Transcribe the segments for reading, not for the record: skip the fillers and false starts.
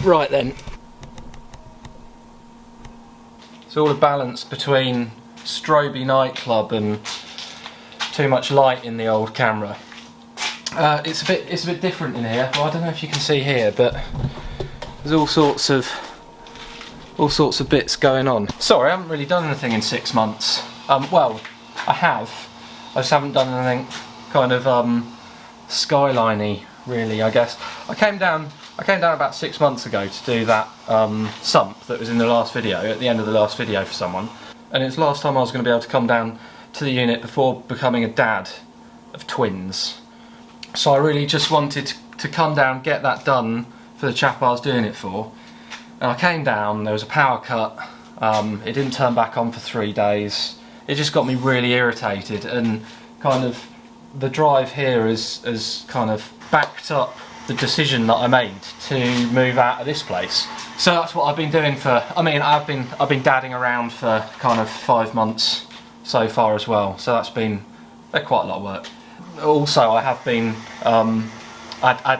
Right then. It's all a balance between stroby nightclub and too much light in the old camera. It's a bit different in here. Well, I don't know if you can see here, but there's all sorts of bits going on. Sorry, I haven't really done anything in 6 months. Well, I have. I just haven't done anything kind of skyline-y, really, I guess. I came down about 6 months ago to do that sump that was in the last video, at the end of the last video for someone. And it's the last time I was going to be able to come down to the unit before becoming a dad of twins. So I really just wanted to come down, get that done for the chap I was doing it for. And I came down, there was a power cut, it didn't turn back on for 3 days. It just got me really irritated, and kind of the drive here has kind of backed up the decision that I made to move out of this place. So that's what I've been doing for, I mean, I've been dadding around for kind of 5 months so far as well. So that's been quite a lot of work. Also, I have been, I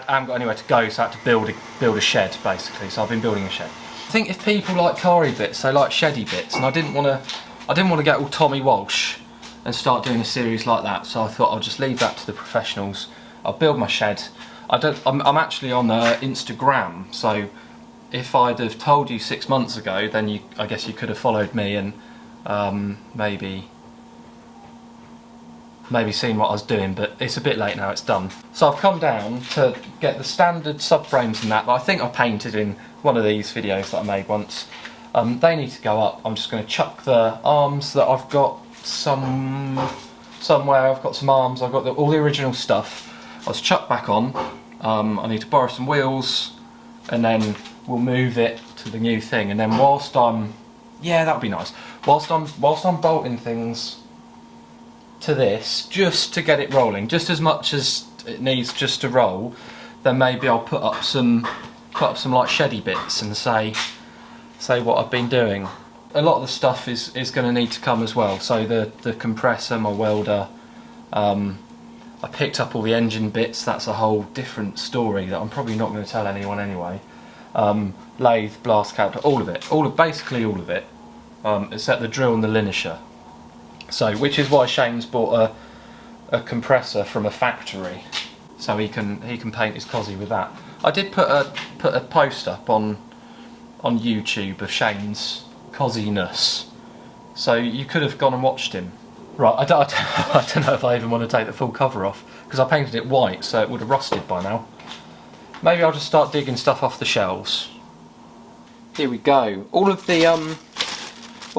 haven't got anywhere to go, so I had to build a shed basically. So I've been building a shed. I think if people like carry bits, they like sheddy bits, and I didn't want to get all Tommy Walsh and start doing a series like that. So I thought I'll just leave that to the professionals. I'll build my shed. I'm actually on Instagram, so if I'd have told you 6 months ago, then I guess you could have followed me and maybe seen what I was doing, but it's a bit late now, it's done. So I've come down to get the standard subframes and that I think I painted in one of these videos that I made once. They need to go up. I'm just going to chuck the arms that I've got somewhere. I've got some arms, I've got all the original stuff. I'll just chuck back on. I need to borrow some wheels, and then we'll move it to the new thing. And then whilst I'm, yeah, that would be nice. Whilst I'm bolting things to this, just to get it rolling, just as much as it needs just to roll, then maybe I'll put up some like sheddy bits and say what I've been doing. A lot of the stuff is going to need to come as well. So the compressor, my welder. I picked up all the engine bits. That's a whole different story that I'm probably not going to tell anyone anyway. Lathe, blast calculator, basically all of it, except the drill and the linisher. So, which is why Shane's bought a compressor from a factory, so he can paint his cosy with that. I did put a post up on YouTube of Shane's cosiness, so you could have gone and watched him. Right, I don't know if I even want to take the full cover off, because I painted it white, so it would have rusted by now. Maybe I'll just start digging stuff off the shelves. Here we go. All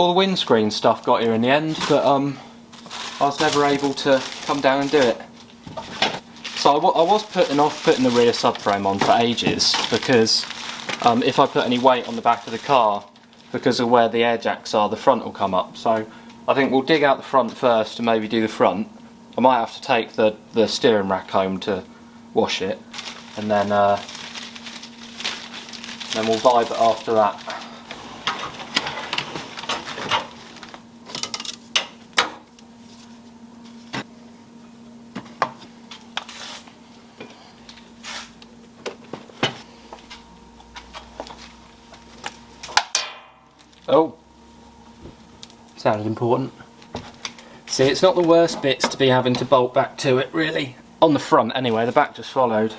the windscreen stuff got here in the end, but I was never able to come down and do it. So I was putting off putting the rear subframe on for ages, because if I put any weight on the back of the car, because of where the air jacks are, the front will come up. So I think we'll dig out the front first and maybe do the front. I might have to take the steering rack home to wash it, and then we'll vibe it after that. Oh, sounded important. See, it's not the worst bits to be having to bolt back to it, really. On the front, anyway, the back just followed.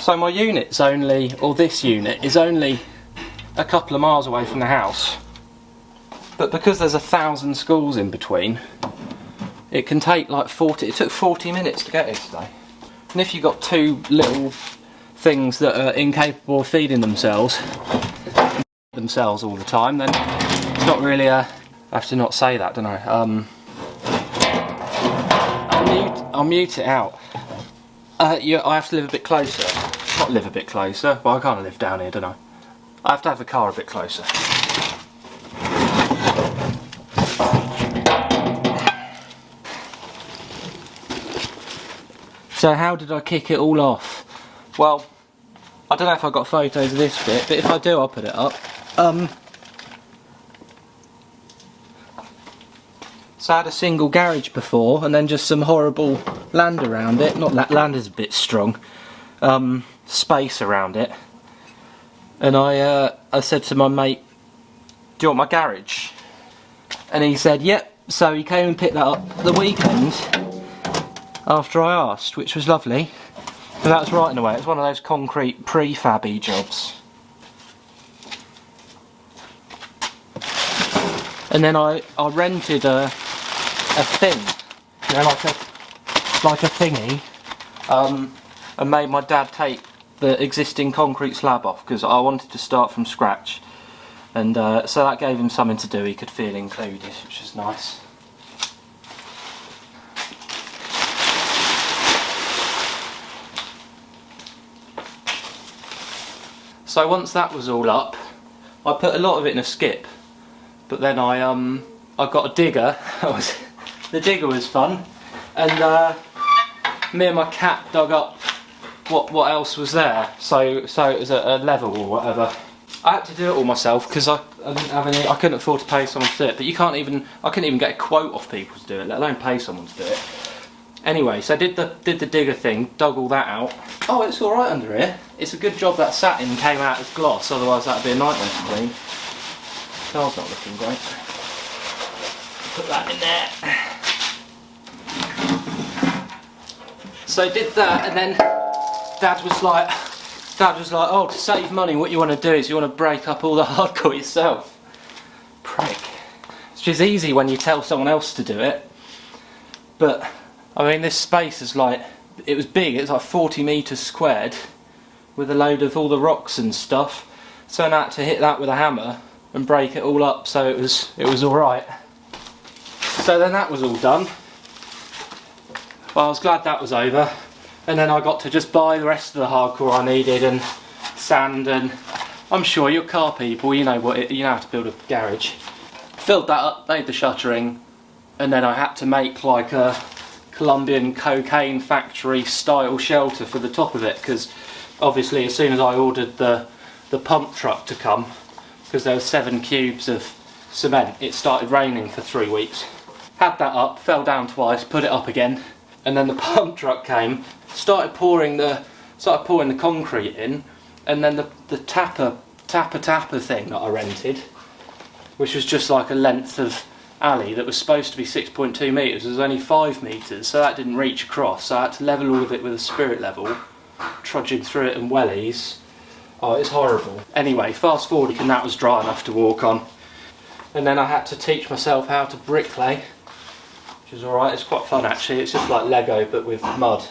So my unit's only, or this unit, is only a couple of miles away from the house. But because there's 1,000 schools in between, it can take like it took 40 minutes to get here today. And if you've got two little things that are incapable of feeding themselves all the time, then it's not really a... I have to not say that, don't I? I'll mute it out. Yeah, I have to live a bit closer. Not live a bit closer, well I can't live down here, don't I? I have to have the car a bit closer. So how did I kick it all off? Well, I don't know if I got photos of this bit, but if I do I'll put it So I had a single garage before, and then just some horrible land around it. Not that land is a bit strong. Space around it. And I said to my mate, "Do you want my garage?" And he said, "Yep." So he came and picked that up the weekend after I asked, which was lovely. So that was right in the way. It was one of those concrete prefab-y jobs. And then I rented a thing, you know, like a thingy, and made my dad take the existing concrete slab off because I wanted to start from scratch. And so that gave him something to do, he could feel included, which was nice. So once that was all up, I put a lot of it in a skip, but then I got a digger. The digger was fun, and me and my cat dug up what else was there. So it was a level or whatever. I had to do it all myself because I didn't have any. I couldn't afford to pay someone to do it. But I couldn't even get a quote off people to do it, let alone pay someone to do it. Anyway, so I did the digger thing, dug all that out. Oh, it's all right under here. It's a good job that satin came out as gloss, otherwise that'd be a nightmare to clean. Car's not looking great. Put that in there. So I did that, and then Dad was like, "Oh, to save money, what you want to do is you want to break up all the hardcore yourself." Prick. It's just easy when you tell someone else to do it. But I mean, this space is like, it was big. It was like 40 metres squared, with a load of all the rocks and stuff. So I had to hit that with a hammer and break it all up. So it was all right. So then that was all done. Well, I was glad that was over. And then I got to just buy the rest of the hardcore I needed, and sand, and I'm sure you're car people, you know how to build a garage. Filled that up, made the shuttering, and then I had to make like a Colombian cocaine factory style shelter for the top of it, because obviously as soon as I ordered the pump truck to come, because there were 7 cubes of cement, it started raining for 3 weeks. Had that up, fell down twice, put it up again, and then the pump truck came, started pouring the concrete in, and then the tapper thing that I rented, which was just like a length of alley that was supposed to be 6.2 metres, was only 5 metres, so that didn't reach across, so I had to level all of it with a spirit level, trudging through it in wellies. Oh, it's horrible. Anyway, fast forwarding, and that was dry enough to walk on. And then I had to teach myself how to bricklay, which is alright, it's quite fun actually, it's just like Lego but with mud.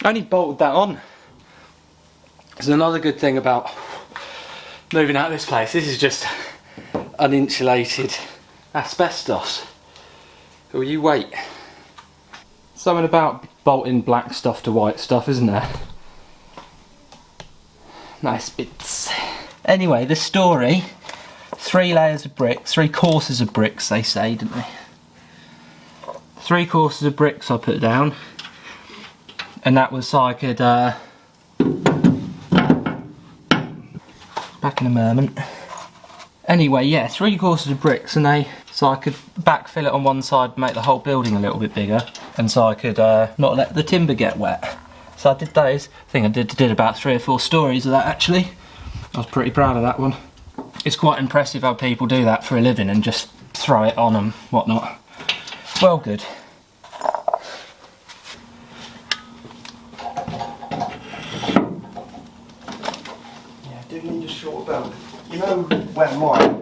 I only bolted that on. There's another good thing about moving out of this place. This is just uninsulated asbestos. Will you wait? Something about bolting black stuff to white stuff, isn't there? Nice bits. Anyway, the story. 3 layers of bricks, 3 courses of bricks they say, didn't they? 3 courses of bricks I put down. And that was so I could, back in a moment. Anyway, yeah, 3 courses of bricks, and so I could backfill it on one side, make the whole building a little bit bigger, and so I could not let the timber get wet. So I did those. I think I did about 3 or 4 stories of that actually. I was pretty proud of that one. It's quite impressive how people do that for a living and just throw it on and whatnot. Well, good. Need a short belt. You know where mine?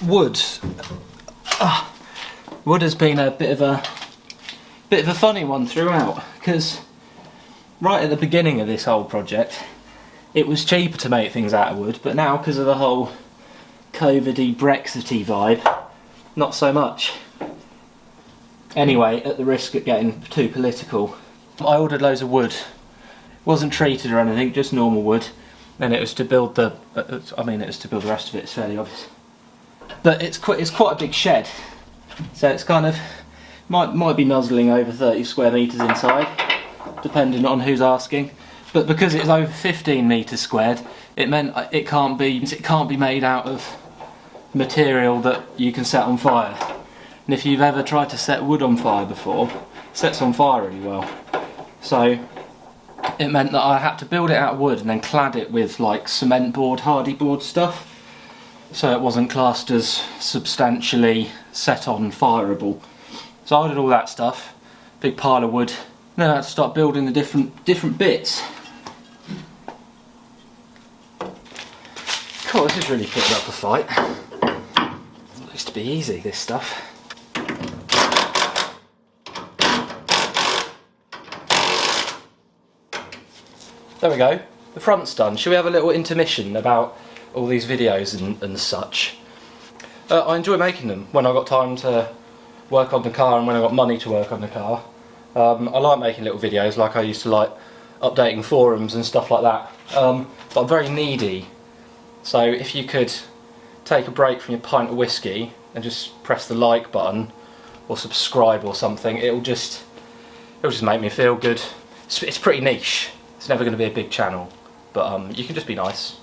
wood. Wood has been a bit of a funny one throughout, because right at the beginning of this whole project, it was cheaper to make things out of wood, but now because of the whole COVID-y, Brexity vibe, not so much. Anyway, at the risk of getting too political, I ordered loads of wood. It wasn't treated or anything, just normal wood. And it was to build the, it was to build the rest of it, it's fairly obvious. But it's quite a big shed. So it's kind of, might be nuzzling over 30 square metres inside, depending on who's asking. But because it's over 15 metres squared, it meant it can't be made out of material that you can set on fire. And if you've ever tried to set wood on fire before, it sets on fire really well. So it meant that I had to build it out of wood and then clad it with like cement board, hardy board stuff, so it wasn't classed as substantially set on fireable. So I did all that stuff, big pile of wood, then I had to start building the different bits. Cool, this is really putting up a fight. It used to be easy, this stuff. There we go, the front's done. Shall we have a little intermission about all these videos and such? I enjoy making them when I've got time to work on the car and when I've got money to work on the car. I like making little videos, like I used to like updating forums and stuff like that. But I'm very needy, so if you could take a break from your pint of whiskey and just press the like button or subscribe or something, it'll just make me feel good. It's pretty niche. It's never going to be a big channel, but you can just be nice.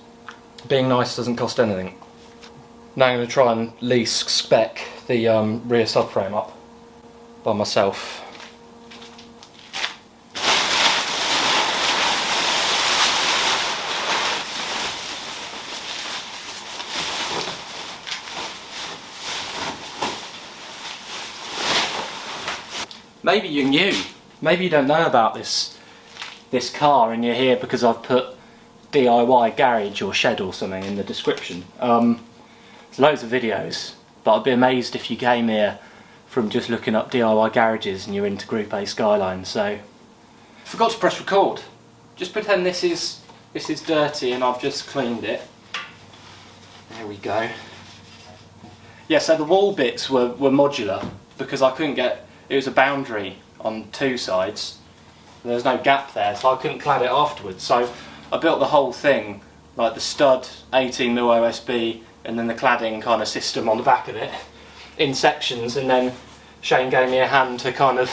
Being nice doesn't cost anything. Now I'm going to try and lease spec the rear subframe up by myself. Maybe you're new. Maybe you don't know about this car and you're here because I've put DIY garage or shed or something in the description. There's loads of videos, but I'd be amazed if you came here from just looking up DIY garages and you're into Group A Skyline. So, forgot to press record. Just pretend this is dirty and I've just cleaned it. There we go. Yeah, so the wall bits were modular because I couldn't get, it was a boundary on two sides. There was no gap there, so I couldn't clad it afterwards. So I built the whole thing, like the stud, 18mm OSB, and then the cladding kind of system on the back of it, in sections, and then Shane gave me a hand to kind of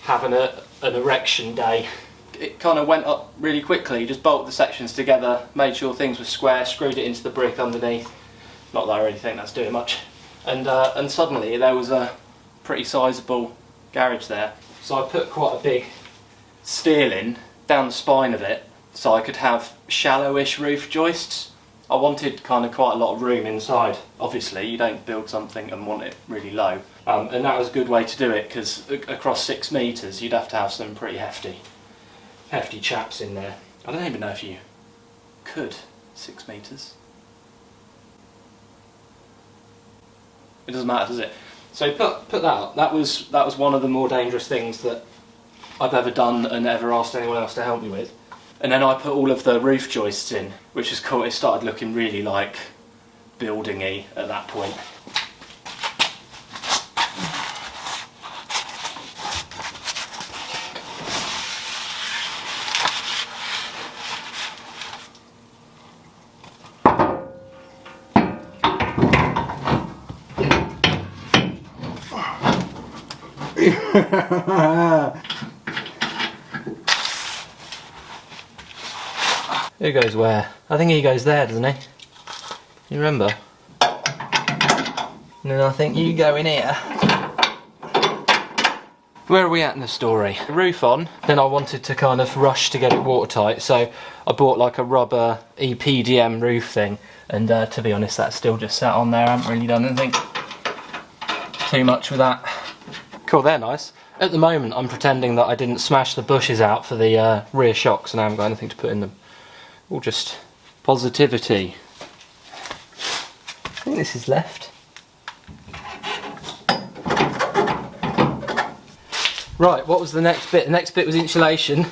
have an erection day. It kind of went up really quickly, just bolted the sections together, made sure things were square, screwed it into the brick underneath. Not that I really think that's doing much. And suddenly there was a pretty sizable garage there. So I put quite a big steel in down the spine of it so I could have shallowish roof joists. I wanted kind of quite a lot of room inside. Obviously you don't build something and want it really low, and that was a good way to do it because across 6 metres you'd have to have some pretty hefty chaps in there. I don't even know if you could 6 metres. It doesn't matter, does it? So put that up. That was one of the more dangerous things that I've ever done and ever asked anyone else to help me with. And then I put all of the roof joists in, which is cool. It started looking really like building-y at that point. Who goes where? I think he goes there, doesn't he? You remember? And then I think you go in here. Where are we at in the story? The roof on, then I wanted to kind of rush to get it watertight, so I bought like a rubber EPDM roof thing, and to be honest that's still just sat on there. I haven't really done anything too much with that. Cool, they're nice. At the moment I'm pretending that I didn't smash the bushes out for the rear shocks and I haven't got anything to put in them. All just positivity. I think this is left. Right, what was the next bit? The next bit was insulation.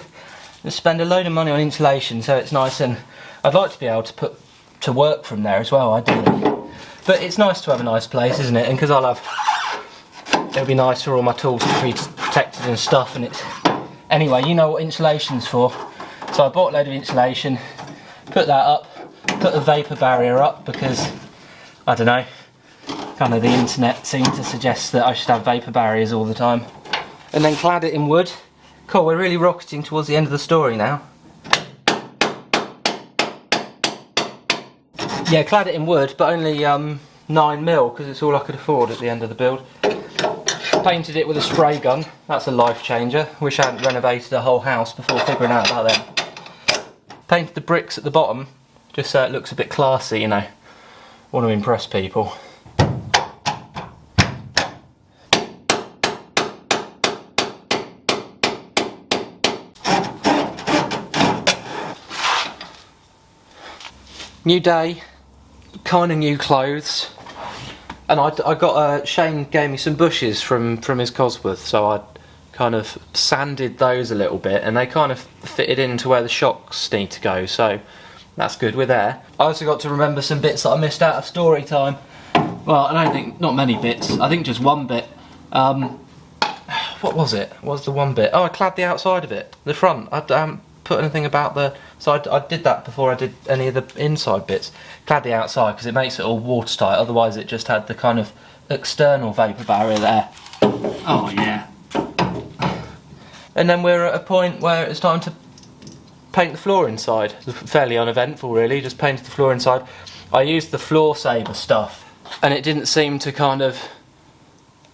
I spend a load of money on insulation so it's nice, and I'd like to be able to put to work from there as well, ideally. But it's nice to have a nice place, isn't it? And because it'll be nice for all my tools to be protected and stuff. And it's anyway, you know what insulation's for. So I bought a load of insulation, put that up, put the vapour barrier up because I don't know, kind of the internet seemed to suggest that I should have vapour barriers all the time. And then clad it in wood. Cool, we're really rocketing towards the end of the story now. Yeah, clad it in wood, but only 9mm because it's all I could afford at the end of the build. Painted it with a spray gun. That's a life changer. Wish I hadn't renovated a whole house before figuring out about them. Painted the bricks at the bottom just so it looks a bit classy, you know. Want to impress people. New day, kind of new clothes, and I got Shane gave me some bushes from his Cosworth, so I kind of sanded those a little bit, and they kind of fitted into where the shocks need to go, so that's good, we're there. I also got to remember some bits that I missed out of story time. Well, I don't think, not many bits, I think just one bit. What was it? What was the one bit? Oh, I clad the outside of it, the front. I haven't put anything about the... So I did that before I did any of the inside bits. Clad the outside because it makes it all watertight, otherwise it just had the kind of external vapour barrier there. Oh yeah. And then we're at a point where it's time to paint the floor inside. Fairly uneventful really, just painted the floor inside. I used the Floor Saver stuff and it didn't seem to kind of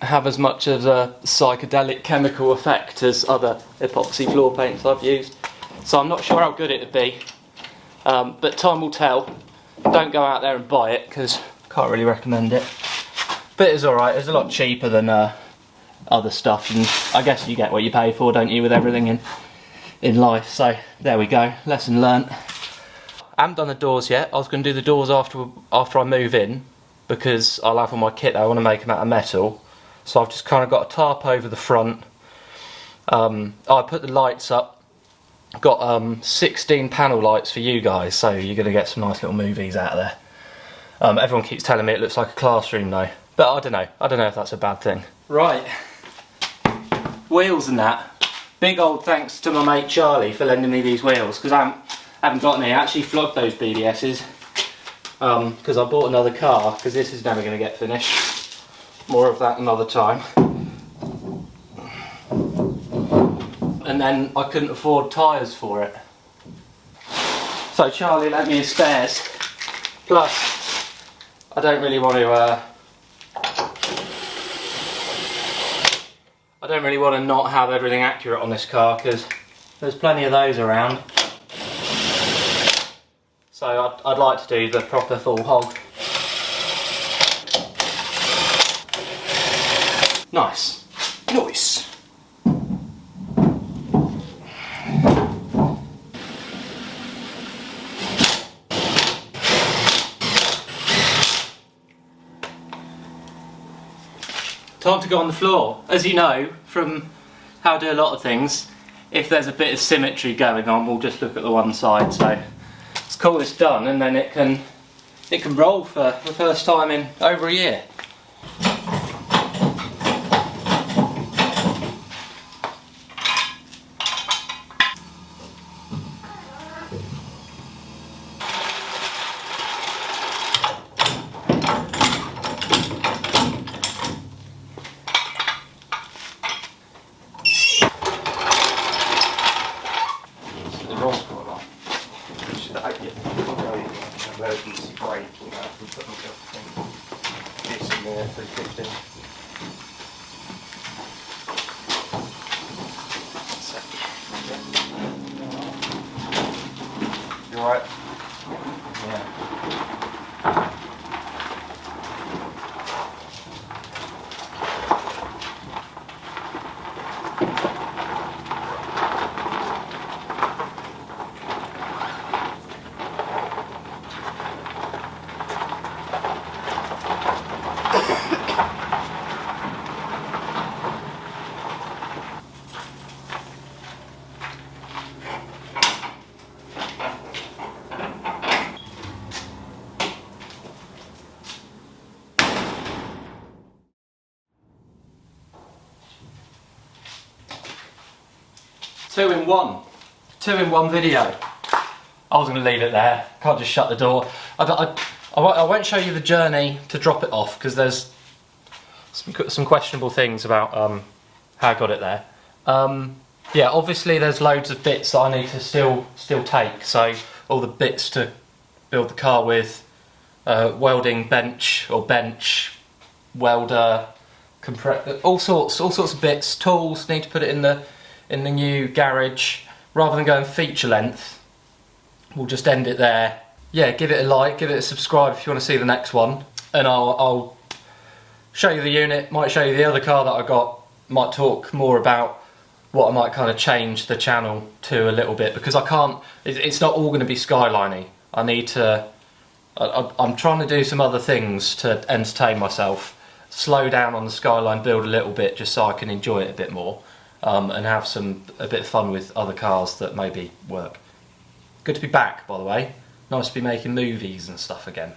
have as much of a psychedelic chemical effect as other epoxy floor paints I've used. So I'm not sure how good it'd be, but time will tell. Don't go out there and buy it because can't really recommend it. But it's alright, it's a lot cheaper than other stuff, and I guess you get what you pay for, don't you, with everything in life. So there we go, lesson learnt. I haven't done the doors yet. I was going to do the doors after I move in because I'll have all my kit there. I want to make them out of metal. So I've just kind of got a tarp over the front. I put the lights up. Got 16 panel lights for you guys, so you're going to get some nice little movies out of there. Everyone keeps telling me it looks like a classroom though, but I don't know if that's a bad thing. Right, wheels and that. Big old thanks to my mate Charlie for lending me these wheels, because I haven't got any. I actually flogged those BDS's because I bought another car, because this is never going to get finished. More of that another time. And then I couldn't afford tyres for it. So Charlie lent me his spares. Plus, I don't really want to not have everything accurate on this car because there's plenty of those around. So I'd like to do the proper full hog. Nice. Nice. Time to go on the floor. As you know from how I do a lot of things, if there's a bit of symmetry going on, we'll just look at the one side. So let's call this done, and then it can roll for the first time in over a year. Emergency brake, you know, and put myself in this 2-in-1 video. I was going to leave it there. Can't just shut the door. I won't show you the journey to drop it off because there's some questionable things about how I got it there. Yeah, obviously there's loads of bits that I need to still take. So all the bits to build the car with, welding bench, welder, all sorts of bits. Tools, need to put it in the new garage. Rather than going feature length, we'll just end it there. Yeah, give it a like, give it a subscribe if you want to see the next one, and I'll show you the unit, might show you the other car that I got, might talk more about what I might kind of change the channel to a little bit, because I can't, it's not all going to be Skyline-y. I need to, I'm trying to do some other things to entertain myself, slow down on the Skyline build a little bit just so I can enjoy it a bit more, and have a bit of fun with other cars that maybe work. Good to be back, by the way. Nice to be making movies and stuff again.